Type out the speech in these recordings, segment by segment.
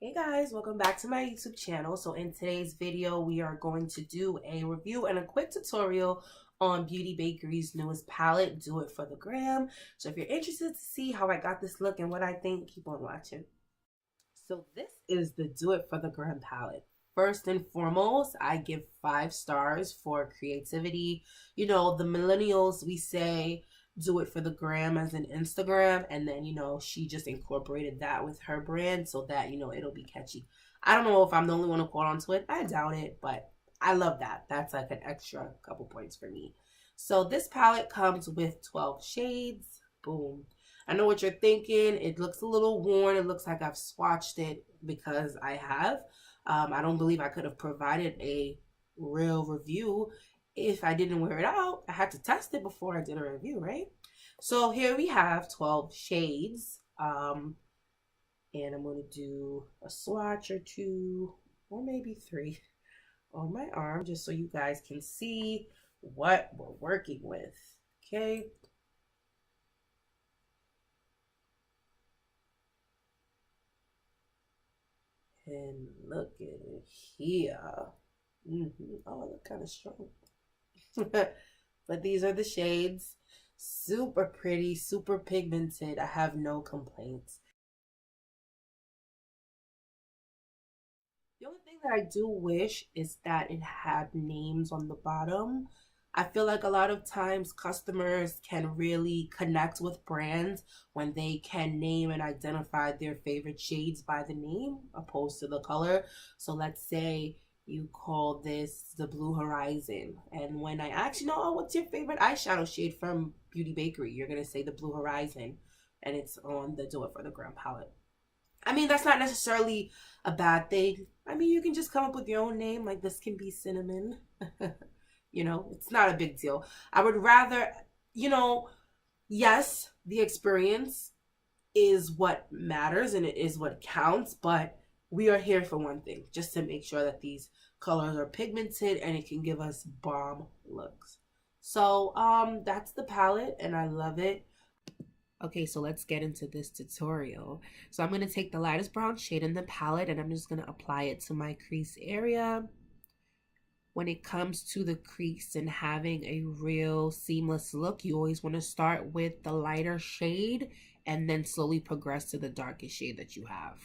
Hey guys, welcome back to my YouTube channel. So in today's video, we are going to do a review and a quick tutorial on Beauty Bakerie's newest palette, Do It for the Gram. So if you're interested to see how I got this look and what I think, keep on watching. So this is the Do It for the Gram palette. First and foremost, I give 5 stars for creativity. You know, the millennials, we say do it for the gram as an Instagram, and then she just incorporated that with her brand so that it'll be catchy. I don't know if I'm the only one who caught on to it. I doubt it, but I love that. That's like an extra couple points for me. So this palette comes with 12 shades. Boom. I know what you're thinking. It looks a little worn. It looks like I've swatched it because I have. I don't believe I could have provided a real review if I didn't wear it out. I had to test it before I did a review, right? So here we have 12 shades. And I'm going to do a swatch or two, or maybe 3 on my arm, just so you guys can see what we're working with. Okay. And look at it here. Oh, I look kind of strong. But these are the shades. Super pretty, super pigmented. I have no complaints. The only thing that I do wish is that it had names on the bottom. I feel like a lot of times customers can really connect with brands when they can name and identify their favorite shades by the name opposed to the color. So let's say you call this the Blue Horizon. And when I ask oh, what's your favorite eyeshadow shade from Beauty Bakerie? You're going to say the Blue Horizon. And it's on the Do It for the Gram palette. I mean, that's not necessarily a bad thing. I mean, you can just come up with your own name. Like, this can be cinnamon. It's not a big deal. I would rather, yes, the experience is what matters and it is what counts, but we are here for one thing, just to make sure that these colors are pigmented and it can give us bomb looks. So, that's the palette and I love it. Okay, so let's get into this tutorial. So I'm going to take the lightest brown shade in the palette and I'm just going to apply it to my crease area. When it comes to the crease and having a real seamless look, you always want to start with the lighter shade and then slowly progress to the darkest shade that you have.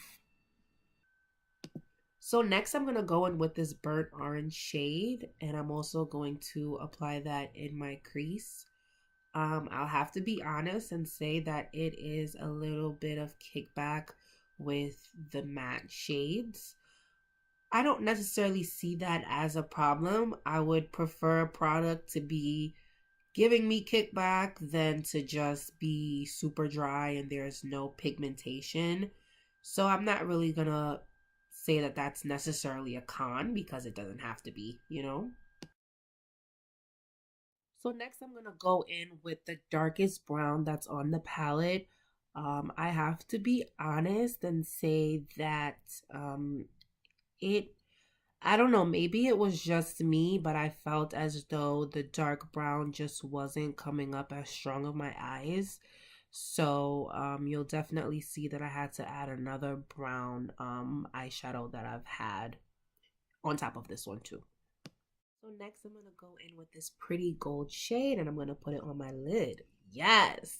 So next I'm going to go in with this burnt orange shade and I'm also going to apply that in my crease. I'll have to be honest and say that it is a little bit of kickback with the matte shades. I don't necessarily see that as a problem. I would prefer a product to be giving me kickback than to just be super dry and there's no pigmentation. So I'm not really gonna say that that's necessarily a con because it doesn't have to be, So next I'm going to go in with the darkest brown that's on the palette. I have to be honest and say that I don't know, maybe it was just me, but I felt as though the dark brown just wasn't coming up as strong of my eyes. So you'll definitely see that I had to add another brown eyeshadow that I've had on top of this one too. So next I'm going to go in with this pretty gold shade and I'm going to put it on my lid. Yes!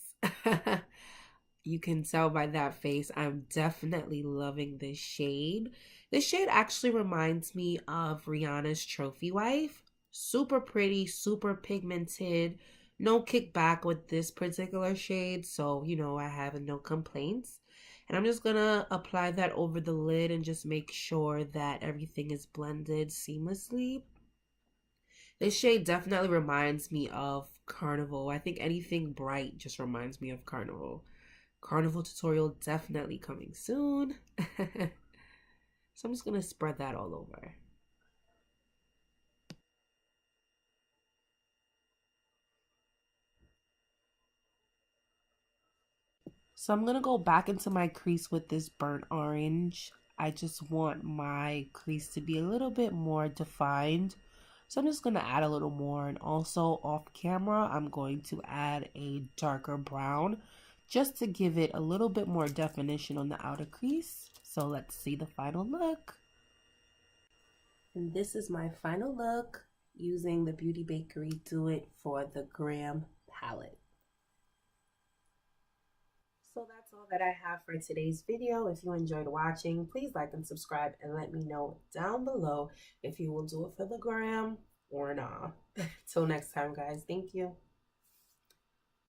You can tell by that face, I'm definitely loving this shade. This shade actually reminds me of Rihanna's Trophy Wife. Super pretty, super pigmented. No kickback with this particular shade, so, I have no complaints. And I'm just going to apply that over the lid and just make sure that everything is blended seamlessly. This shade definitely reminds me of Carnival. I think anything bright just reminds me of Carnival. Carnival tutorial definitely coming soon. So I'm just going to spread that all over. So I'm going to go back into my crease with this burnt orange. I just want my crease to be a little bit more defined. So I'm just going to add a little more. And also off camera, I'm going to add a darker brown just to give it a little bit more definition on the outer crease. So let's see the final look. And this is my final look using the Beauty Bakerie Do It for the Gram palette. So that's all that I have for today's video. If you enjoyed watching, please like and subscribe and let me know down below if you will do it for the gram or not. Till next time, guys. Thank you.